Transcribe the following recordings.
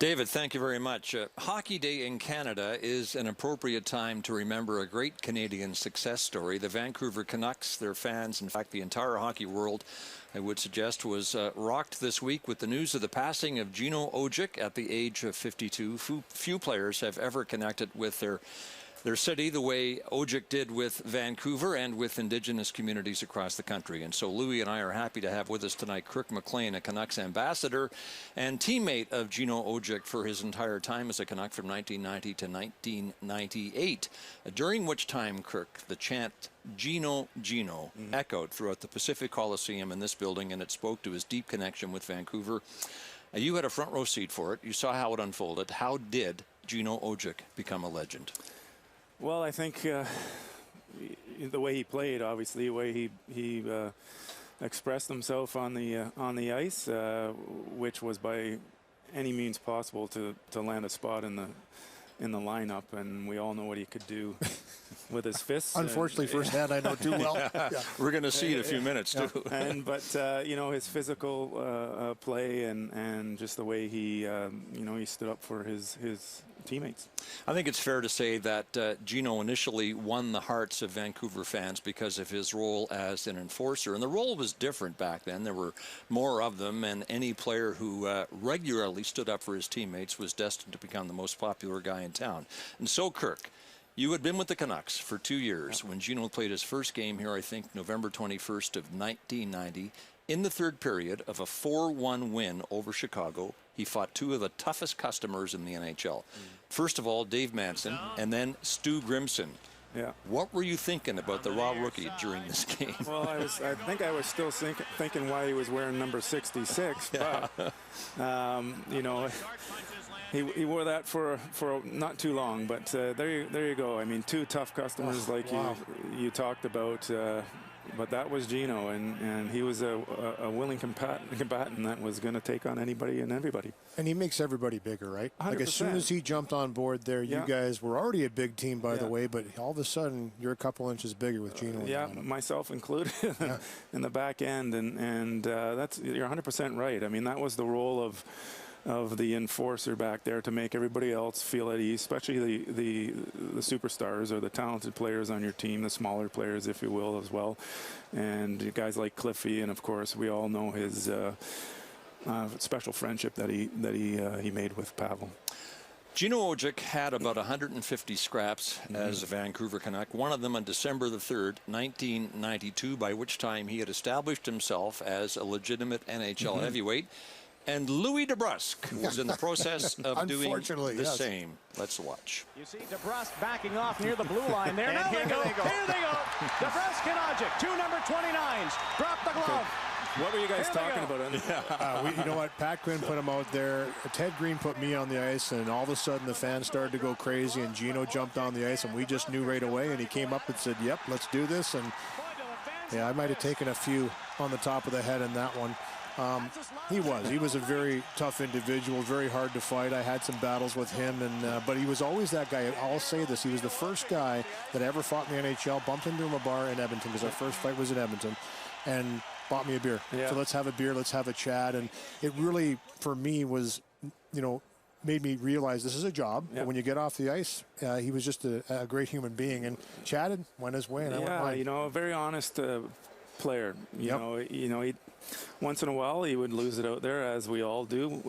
David, thank you very much. Hockey Day in Canada is an appropriate time to remember a great Canadian success story. The Vancouver Canucks, their fans, in fact, the entire hockey world, I would suggest, was rocked this week with the news of the passing of Gino Odjick at the age of 52. Few players have ever connected with their city the way Odjick did with Vancouver and with Indigenous communities across the country. And so Louis and I are happy to have with us tonight Kirk McLean, a Canucks ambassador and teammate of Gino Odjick for his entire time as a Canuck from 1990 to 1998, during which time, Kirk, the chant Gino, Gino echoed throughout the Pacific Coliseum in this building, and it spoke to his deep connection with Vancouver. You had a front row seat for it. You saw how it unfolded. How did Gino Odjick become a legend? Well, I think the way he played, obviously, the way he expressed himself on the ice, which was by any means possible to land a spot in the lineup, and we all know what he could do with his fists. Unfortunately, firsthand, I know too well. Yeah. We're going to see it in a few minutes too. But you know, his physical play and just the way he he stood up for his teammates. I think it's fair to say that Gino initially won the hearts of Vancouver fans because of his role as an enforcer. And the role was different back then. There were more of them, and any player who regularly stood up for his teammates was destined to become the most popular guy in town. And so, Kirk, you had been with the Canucks for 2 years when Gino played his first game here, I think, November 21st of 1990. In the third period of a 4-1 win over Chicago, he fought two of the toughest customers in the NHL. First of all, Dave Manson, and then Stu Grimson. Yeah. What were you thinking about the raw rookie during this game? Well, I think I was still thinking why he was wearing number 66. Yeah. But you know, he wore that for not too long. But there you go. I mean, two tough customers like you talked about. But that was Gino, and he was a willing combatant that was going to take on anybody and everybody. And he makes everybody bigger, right? 100%. Like as soon as he jumped on board there, you guys were already a big team, by the way, but all of a sudden you're a couple inches bigger with Gino. Yeah, myself included in the back end, and that's, you're 100% right. I mean, that was the role of the enforcer back there, to make everybody else feel at ease, especially the superstars or the talented players on your team, the smaller players, if you will, as well. And guys like Cliffy, and of course we all know his special friendship that he made with Pavel. Gino Odjick had about 150 scraps as a Vancouver Canuck, one of them on December the 3rd, 1992, by which time he had established himself as a legitimate NHL heavyweight. And Louis DeBrusk was in the process of doing the same. Let's watch. You see DeBrusk backing off near the blue line there. Now here they go. Here they go. DeBrusk and Odjick, two number 29s. Drop the glove. What were you guys talking about? You know what? Pat Quinn put him out there. Ted Green put me on the ice, and all of a sudden the fans started to go crazy, and Gino jumped on the ice, and we just knew right away, and he came up and said, yep, let's do this. And yeah, I might have taken a few on the top of the head in that one. He was a very tough individual, very hard to fight. I had some battles with him, and but he was always that guy. I'll say this: he was the first guy that ever fought in the NHL. Bumped into him a bar in Edmonton, because our first fight was in Edmonton, and bought me a beer. Yeah. So let's have a beer, let's have a chat, and it really, for me, was, you know, made me realize this is a job. But when you get off the ice, he was just a great human being, and chatted, went his way, and I went mine. You know, a very honest player. You know, he, once in a while he would lose it out there, as we all do,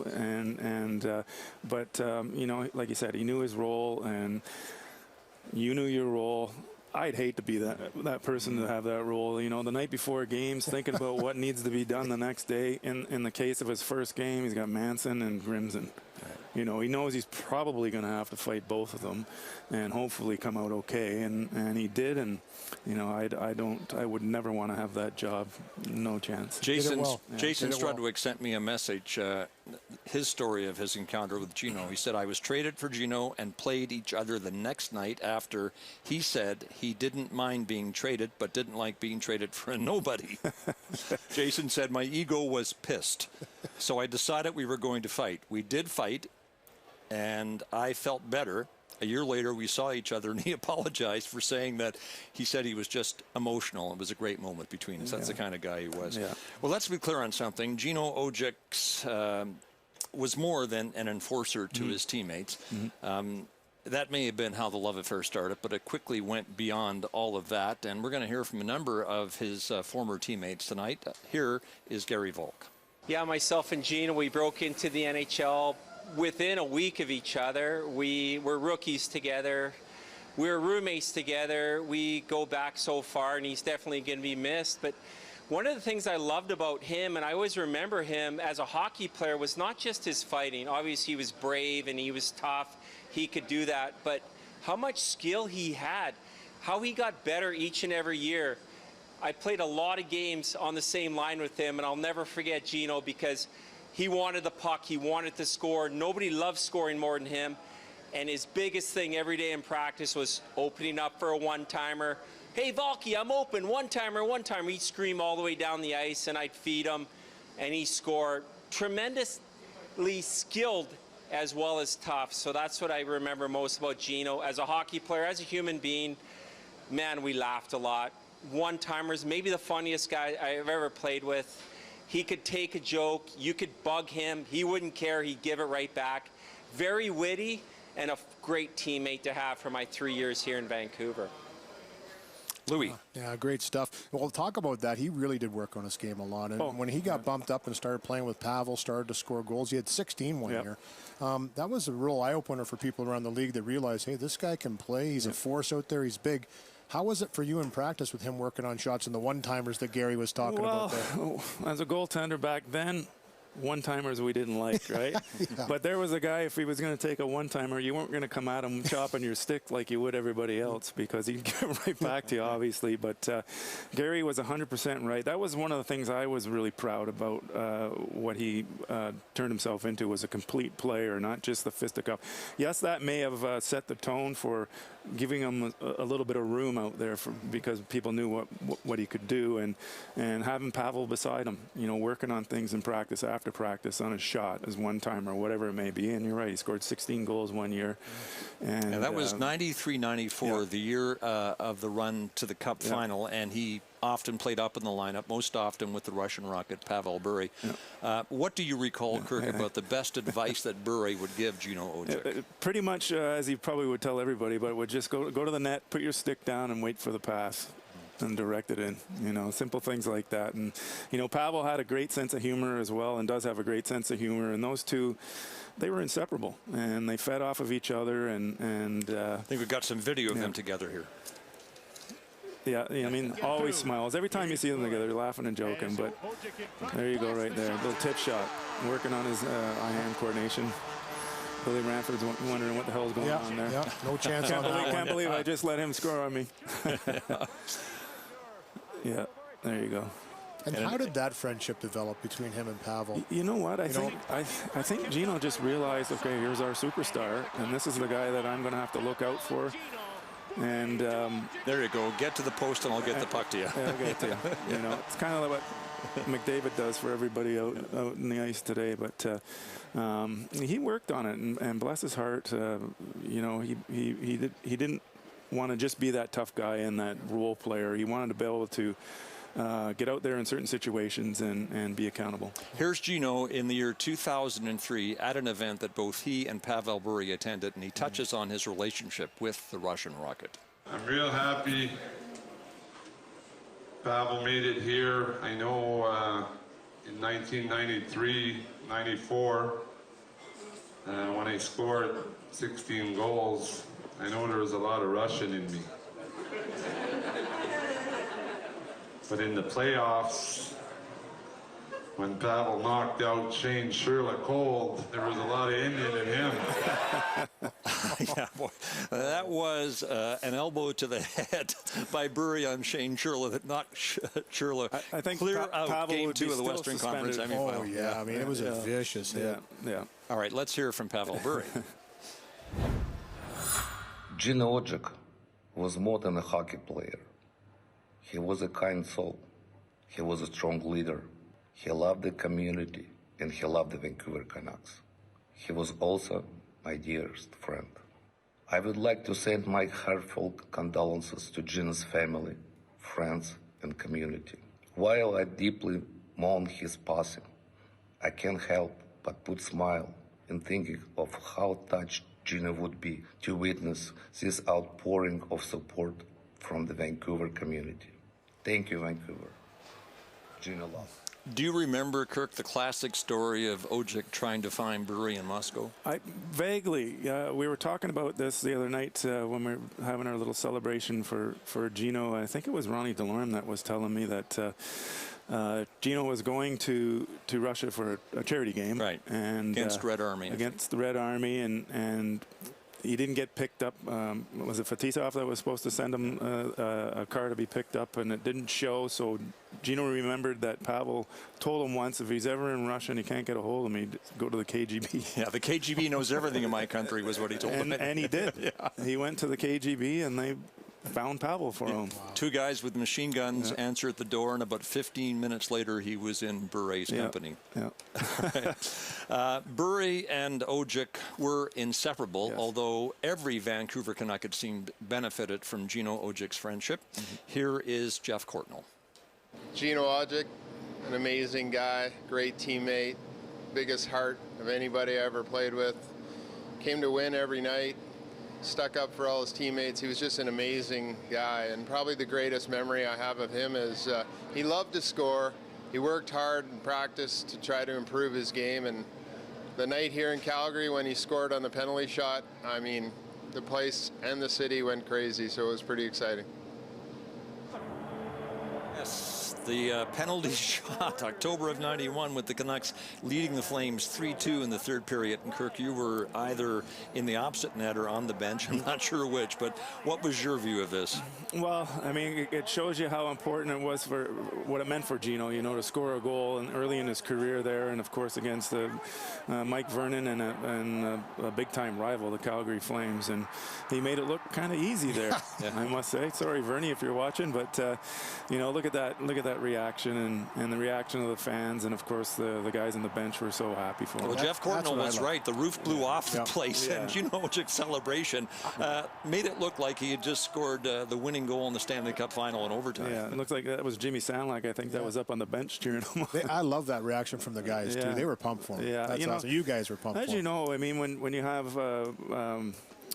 but you know, like you said, he knew his role, and you knew your role. I'd hate to be that person to have that role. You know, the night before games, thinking about what needs to be done the next day. In the case of his first game, he's got Manson and Grimson. You know, he knows he's probably going to have to fight both of them, and hopefully come out okay. And he did. And you know, I would never want to have that job. No chance. Jason Strudwick sent me a message. His story of his encounter with Gino. He said, I was traded for Gino and played each other the next night after. He said he didn't mind being traded, but didn't like being traded for a nobody. Jason said, my ego was pissed. So I decided we were going to fight. We did fight, and I felt better. A year later, we saw each other, and he apologized for saying that he said he was just emotional. It was a great moment between us. That's the kind of guy he was. Yeah. Well, let's be clear on something. Gino Odjick's was more than an enforcer to his teammates. That may have been how the love affair started, but it quickly went beyond all of that. And we're going to hear from a number of his former teammates tonight. Here is Gary Volk. Yeah, myself and Gino, we broke into the NHL within a week of each other. We were rookies together. We were roommates together. We go back so far, and he's definitely going to be missed. But one of the things I loved about him, and I always remember him as a hockey player, was not just his fighting. Obviously, he was brave and he was tough. He could do that. But how much skill he had, how he got better each and every year. I played a lot of games on the same line with him, and I'll never forget Gino because he wanted the puck. He wanted to score. Nobody loved scoring more than him. And his biggest thing every day in practice was opening up for a one-timer. Hey, Volky, I'm open. One-timer, one-timer. He'd scream all the way down the ice, and I'd feed him, and he scored. Tremendously skilled as well as tough. So that's what I remember most about Gino. As a hockey player, as a human being, man, we laughed a lot. One-timers, maybe the funniest guy I've ever played with. He could take a joke. You could bug him. He wouldn't care. He'd give it right back. Very witty and a great teammate to have for my 3 years here in Vancouver. Louis. Yeah, great stuff. Well, talk about that. He really did work on his game a lot. And when he got bumped up and started playing with Pavel, started to score goals, he had 16 one year. That was a real eye-opener for people around the league that realized, hey, this guy can play. He's a force out there. He's big. How was it for you in practice with him working on shots and the one-timers that Gary was talking about there? As a goaltender back then, one-timers we didn't like, right? But there was a guy, if he was going to take a one-timer, you weren't going to come at him chopping your stick like you would everybody else because he'd get right back to you, obviously. But Gary was 100% right. That was one of the things I was really proud about, what he turned himself into was a complete player, not just the fisticuff. Yes, that may have set the tone for giving him a little bit of room out there because people knew what he could do, and having Pavel beside him, you know, working on things in practice after practice on his shot as one-timer, whatever it may be. And you're right, he scored 16 goals one year. And that was 93-94, the year of the run to the Cup final, and he often played up in the lineup, most often with the Russian Rocket, Pavel Bure. What do you recall, Kirk, about the best advice that Bure would give Gino Odjick? Pretty much as he probably would tell everybody, but would just go to the net, put your stick down, and wait for the pass and direct it in. You know, simple things like that. And, you know, Pavel had a great sense of humor as well and does have a great sense of humor. And those two, they were inseparable. And they fed off of each other. And I think we've got some video of them together here. Yeah, I mean, always smiles. Every time you see them together, laughing and joking. But there you go right there. A little tip shot. Working on his eye-hand coordination. Billy Ranford's wondering what the hell is going on there. Yeah, no chance on that. Can't believe I just let him score on me. Yeah, there you go. And how did that friendship develop between him and Pavel? You know what? I think Gino just realized, okay, here's our superstar, and this is the guy that I'm going to have to look out for. And there you go. Get to the post, and I'll get the puck to you. Yeah, I'll get it to you. You know, it's kind of like what McDavid does for everybody out in the ice today. But he worked on it, and bless his heart, you know, he didn't want to just be that tough guy and that role player. He wanted to be able to get out there in certain situations and be accountable. Here's Gino in the year 2003 at an event that both he and Pavel Bure attended, and he touches on his relationship with the Russian Rocket. I'm real happy Pavel made it here. I know in 1993-94, when I scored 16 goals, I know there was a lot of Russian in me. But in the playoffs, when Pavel knocked out Shane Sherlock cold, there was a lot of Indian in him. Yeah, boy, that was an elbow to the head by Bure on Shane Sherlock that knocked Sherlock I think clear out Pavel Game would 2 be of the still Western suspended. Conference semifinal. Oh, yeah. I mean, it was a vicious hit. Yeah. All right, let's hear from Pavel Bure. Gino Odjick was more than a hockey player. He was a kind soul. He was a strong leader. He loved the community, and he loved the Vancouver Canucks. He was also my dearest friend. I would like to send my heartfelt condolences to Gino's family, friends, and community. While I deeply mourn his passing, I can't help but put smile in thinking of how touched Gino would be to witness this outpouring of support from the Vancouver community. Thank you, Vancouver. Gino love. Do you remember, Kirk, the classic story of Odjick trying to find Bure in Moscow? Vaguely. We were talking about this the other night when we were having our little celebration for Gino. I think it was Ronnie Delorme that was telling me that Gino was going to Russia for a charity game. Right. And against Red Army. Against the Red Army, and he didn't get picked up. Was it Fetisov that was supposed to send him a car to be picked up, and it didn't show? So Gino remembered that Pavel told him once, if he's ever in Russia and he can't get a hold of me, go to the KGB. Yeah, the KGB knows everything in my country was what he told him. And he did. Yeah. He went to the KGB, and they found Pavel for him. Wow. Two guys with machine guns answer at the door, and about 15 minutes later, he was in Bure's company. Yeah. Bure and Odjick were inseparable, although every Vancouver Canuck, it seemed, benefited from Gino Odjick's friendship. Here is Jeff Courtnall. Gino Odjick, an amazing guy, great teammate, biggest heart of anybody I ever played with. Came to win every night. Stuck up for all his teammates. He was just an amazing guy, and probably the greatest memory I have of him is he loved to score. He worked hard in practice to try to improve his game, and the night here in Calgary when he scored on the penalty shot, I mean, the place and the city went crazy, so it was pretty exciting. Yes, the penalty shot, October of '91, with the Canucks leading the Flames 3-2 in the third period. And Kirk, you were either in the opposite net or on the bench. I'm not sure which, but what was your view of this? Well, I mean, it shows you how important it was for what it meant for Gino, you know, to score a goal and early in his career there, and of course against Mike Vernon and a big-time rival, the Calgary Flames, and he made it look kind of easy there. I must say. Sorry, Vernie, if you're watching, but you know, look at that reaction and the reaction of the fans, and of course the guys on the bench were so happy for him. Well, Jeff Courtnall was right. The roof blew off the place, and Gino Odjick's celebration made it look like he had just scored the winning goal in the Stanley Cup final in overtime. Yeah, it looks like that was Jimmy Sandlak, I think, that was up on the bench cheering him on. I love that reaction from the guys, too. They were pumped for him. Yeah, that's awesome. You guys were pumped for him. As you know, I mean, when you have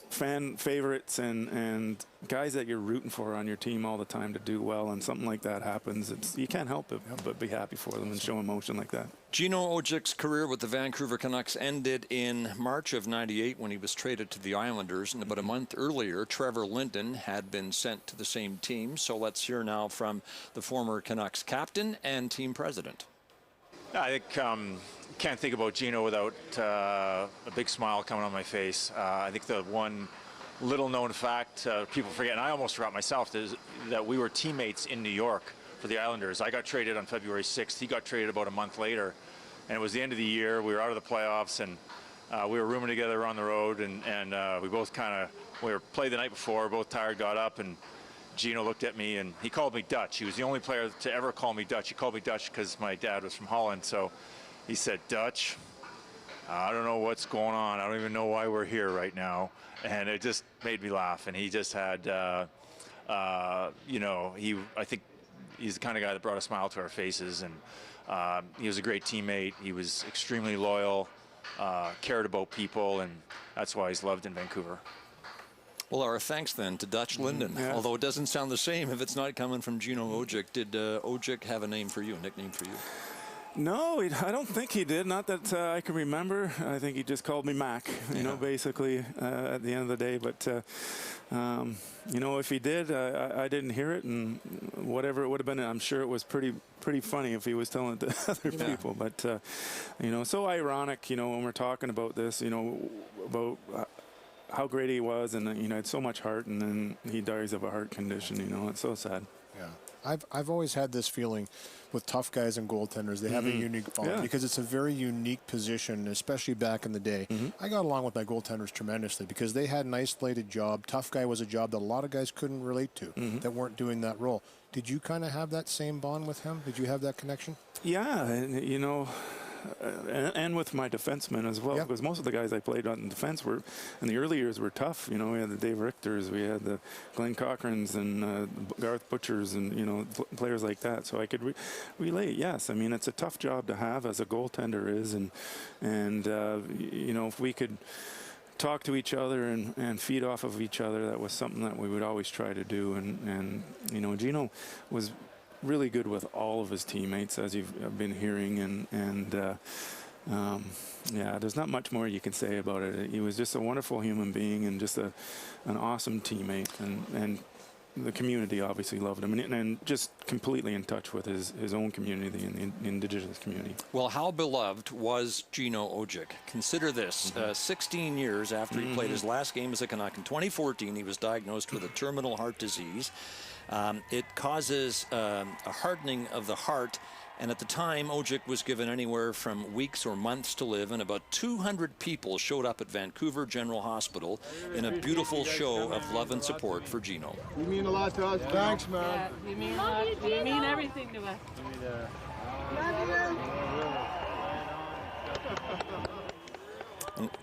fan favorites and guys that you're rooting for on your team all the time to do well, and something like that happens, you can't help it but be happy for them and show emotion like that. Gino Odjick's career with the Vancouver Canucks ended in March of '98 when he was traded to the Islanders, and about a month earlier, Trevor Linden had been sent to the same team. So let's hear now from the former Canucks captain and team president. I think can't think about Gino without a big smile coming on my face. I think the one little known fact people forget, and I almost forgot myself, is that we were teammates in New York for the Islanders. I got traded on February 6th. He got traded about a month later, and it was the end of the year. We were out of the playoffs, and we were rooming together on the road, and we both we were played the night before, both tired, got up, and Gino looked at me and he called me Dutch. He was the only player to ever call me Dutch. He called me Dutch because my dad was from Holland. So he said, "Dutch, I don't know what's going on. I don't even know why we're here right now." And it just made me laugh. And he just had, you know, I think he's the kind of guy that brought a smile to our faces. And he was a great teammate. He was extremely loyal, cared about people, and that's why he's loved in Vancouver. Well, our thanks then to Dutch Linden. Although it doesn't sound the same if it's not coming from Gino Odjick. Did Odjick have a name for you, a nickname for you? No, I don't think he did. Not that I can remember. I think he just called me Mac, you know, basically at the end of the day. But, you know, if he did, I didn't hear it. And whatever it would have been, I'm sure it was pretty funny if he was telling it to other people. But, you know, so ironic, you know, when we're talking about this, you know, about how great he was, and you know, had so much heart, and then he dies of a heart condition. You know, it's so sad. Yeah, I've always had this feeling with tough guys and goaltenders. They have a unique bond because it's a very unique position, especially back in the day. I got along with my goaltenders tremendously because they had an isolated job. Tough guy was a job that a lot of guys couldn't relate to that weren't doing that role. Did you kind of have that same bond with him? Did you have that connection? Yeah, and you know, and with my defensemen as well, because most of the guys I played on defense were, in the early years, were tough. You know, we had the Dave Richters, we had the Glenn Cochrans and Garth Butchers, and you know, players like that. So I could relate. Yes, I mean, it's a tough job to have, as a goaltender is, and you know, if we could talk to each other and feed off of each other, that was something that we would always try to do. And you know, Gino was really good with all of his teammates, as you've been hearing, yeah, there's not much more you can say about it. He was just a wonderful human being and just an awesome teammate, and the community obviously loved him, and just completely in touch with his own community and the Indigenous community. Well, how beloved was Gino Odjick? Consider this, 16 years after he played his last game as a Canuck in 2014, he was diagnosed with a terminal heart disease. It causes a hardening of the heart, and at the time, Odjick was given anywhere from weeks or months to live, and about 200 people showed up at Vancouver General Hospital in a beautiful show of love and support for Gino. You mean a lot to us. Thanks, man. Yeah, you mean a lot. You mean everything to us.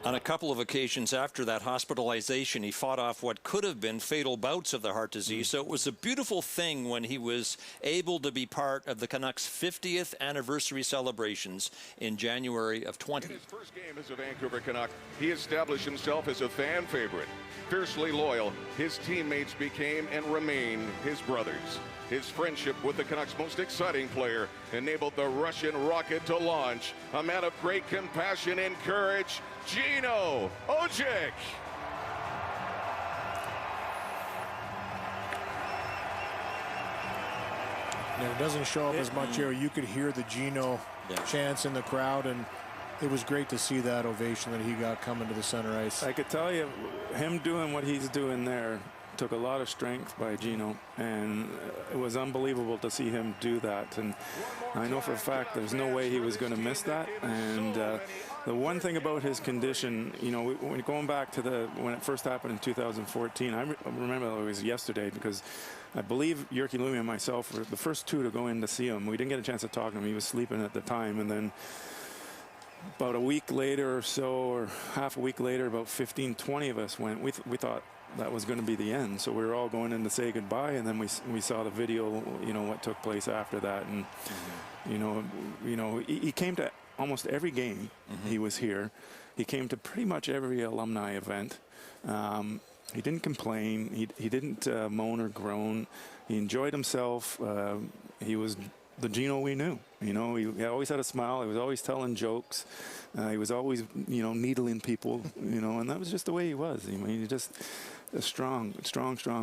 On a couple of occasions after that hospitalization, he fought off what could have been fatal bouts of the heart disease. So it was a beautiful thing when he was able to be part of the Canucks' 50th anniversary celebrations in January of 20. In his first game as a Vancouver Canuck, he established himself as a fan favorite. Fiercely loyal, his teammates became and remain his brothers. His friendship with the Canucks' most exciting player enabled the Russian rocket to launch. A man of great compassion and courage, Gino Odjick. And it doesn't show up as much here. You could hear the Gino chants in the crowd, and it was great to see that ovation that he got coming to the center ice. I could tell you, him doing what he's doing there took a lot of strength by Gino, and it was unbelievable to see him do that. And I know for a fact there's no way he was going to miss that. And the one thing about his condition, you know, when going back to when it first happened in 2014, I remember it was yesterday, because I believe Jyrki Lumi and myself were the first two to go in to see him. We didn't get a chance to talk to him. He was sleeping at the time, and then about a week later or so, or half a week later, about 15-20 of us went. We thought that was going to be the end, so we were all going in to say goodbye, and then we saw the video, you know, what took place after that. And you know he came to almost every game. He was here. He came to pretty much every alumni event. He didn't complain. He didn't moan or groan. He enjoyed himself. He was the Gino we knew. You know, he always had a smile. He was always telling jokes. He was always, you know, needling people, you know, and that was just the way he was. I mean, he just a strong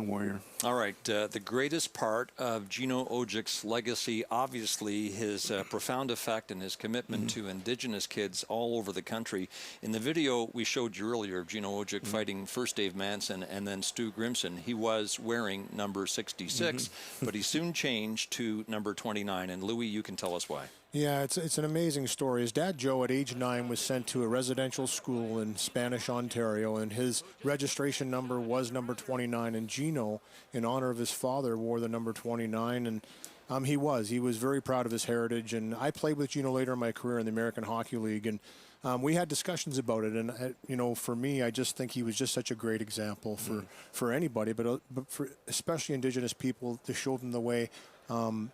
warrior. All right, the greatest part of Gino Odjick's legacy, obviously his profound effect and his commitment to Indigenous kids all over the country. In the video we showed you earlier of Gino Odjick fighting first Dave Manson and then Stu Grimson, he was wearing number 66, but he soon changed to number 29. And Louis, you can tell us why. Yeah, it's an amazing story. His dad, Joe, at age 9, was sent to a residential school in Spanish, Ontario, and his registration number was number 29. And Gino, in honor of his father, wore the number 29. And he was very proud of his heritage. And I played with Gino later in my career in the American Hockey League, and we had discussions about it. And you know, for me, I just think he was just such a great example for anybody, but for especially Indigenous people, to show them the way.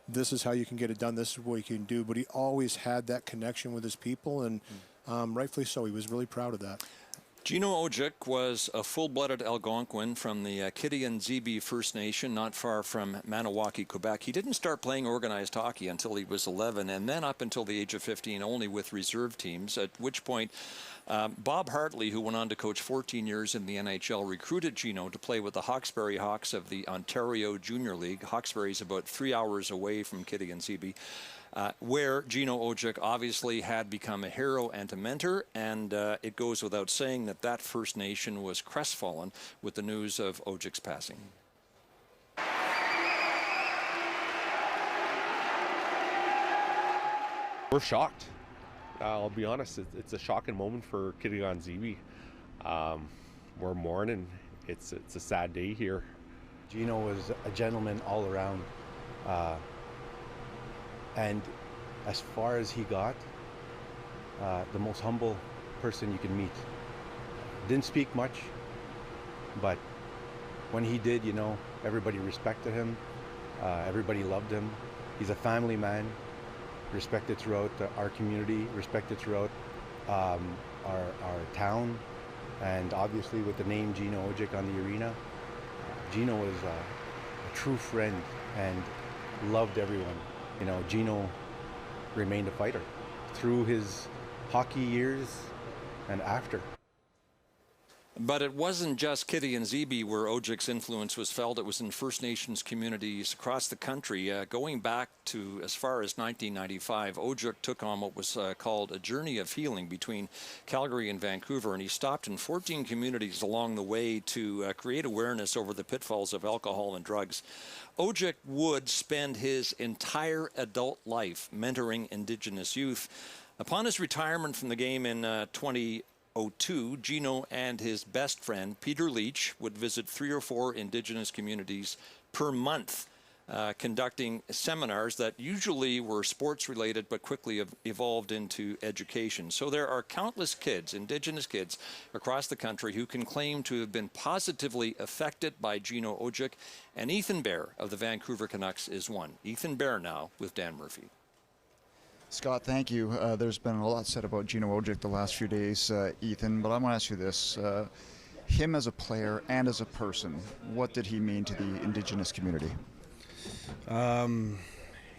This is how you can get it done. This is what you can do. But he always had that connection with his people, and rightfully so. He was really proud of that. Gino Odjick was a full-blooded Algonquin from the Kitiyan-Zibi First Nation, not far from Maniwaki, Quebec. He didn't start playing organized hockey until he was 11, and then up until the age of 15 only with reserve teams, at which point Bob Hartley, who went on to coach 14 years in the NHL, recruited Gino to play with the Hawkesbury Hawks of the Ontario Junior League. Hawkesbury is about 3 hours away from Kitiyan-Zibi. Where Gino Odjick obviously had become a hero and a mentor, and it goes without saying that First Nation was crestfallen with the news of Odjick's passing. We're shocked. I'll be honest, it's a shocking moment for Kitiyan-Zibi. We're mourning. It's a sad day here. Gino was a gentleman all around. And as far as he got, the most humble person you can meet. Didn't speak much, but when he did, you know, everybody respected him. Everybody loved him. He's a family man, respected throughout our community, respected throughout our town, and obviously with the name Gino Odjick on the arena. Gino was a true friend and loved everyone. You know, Gino remained a fighter through his hockey years and after. But it wasn't just Kitty and Zeeby where Odjick's influence was felt. It was in First Nations communities across the country. Going back to as far as 1995, Odjick took on what was called a journey of healing between Calgary and Vancouver, and he stopped in 14 communities along the way to create awareness over the pitfalls of alcohol and drugs. Odjick would spend his entire adult life mentoring Indigenous youth. Upon his retirement from the game in 2002, Gino and his best friend, Peter Leach, would visit 3 or 4 Indigenous communities per month, conducting seminars that usually were sports-related but quickly evolved into education. So there are countless kids, Indigenous kids, across the country who can claim to have been positively affected by Gino Odjick, and Ethan Bear of the Vancouver Canucks is one. Ethan Bear now with Dan Murphy. Scott, thank you. There's been a lot said about Gino Odjick the last few days, Ethan, but I want to ask you this. Him as a player and as a person, what did he mean to the Indigenous community? You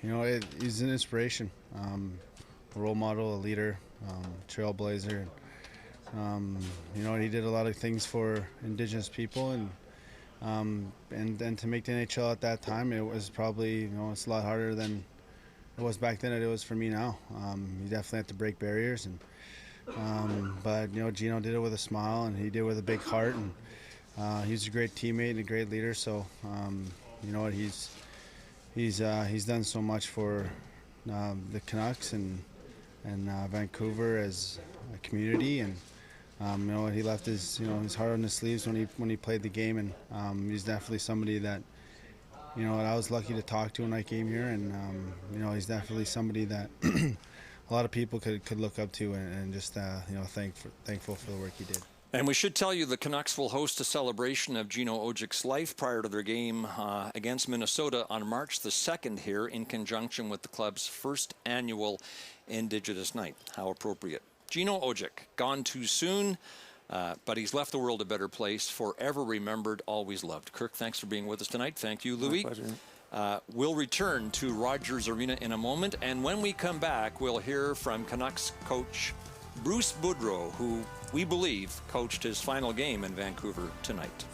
know, he's an inspiration, a role model, a leader, trailblazer. You know, he did a lot of things for Indigenous people, and to make the NHL at that time, it was probably, you know, it's a lot harder than it was back then than it was for me now. You definitely have to break barriers, and but you know, Gino did it with a smile, and he did it with a big heart, and he's a great teammate and a great leader. So you know what, he's done so much for the Canucks and Vancouver as a community, and you know, he left his heart on his sleeves when he played the game, and he's definitely somebody that, you know, I was lucky to talk to when I came here, and you know, he's definitely somebody that a lot of people could look up to, and just you know, thankful for the work he did. And we should tell you the Canucks will host a celebration of Gino Odjick's life prior to their game against Minnesota on March the 2nd here, in conjunction with the club's first annual Indigenous Night. How appropriate. Gino Odjick, gone too soon. But he's left the world a better place, forever remembered, always loved. Kirk, thanks for being with us tonight. Thank you, Louis. My pleasure. We'll return to Rogers Arena in a moment, and when we come back, we'll hear from Canucks coach Bruce Boudreau, who we believe coached his final game in Vancouver tonight.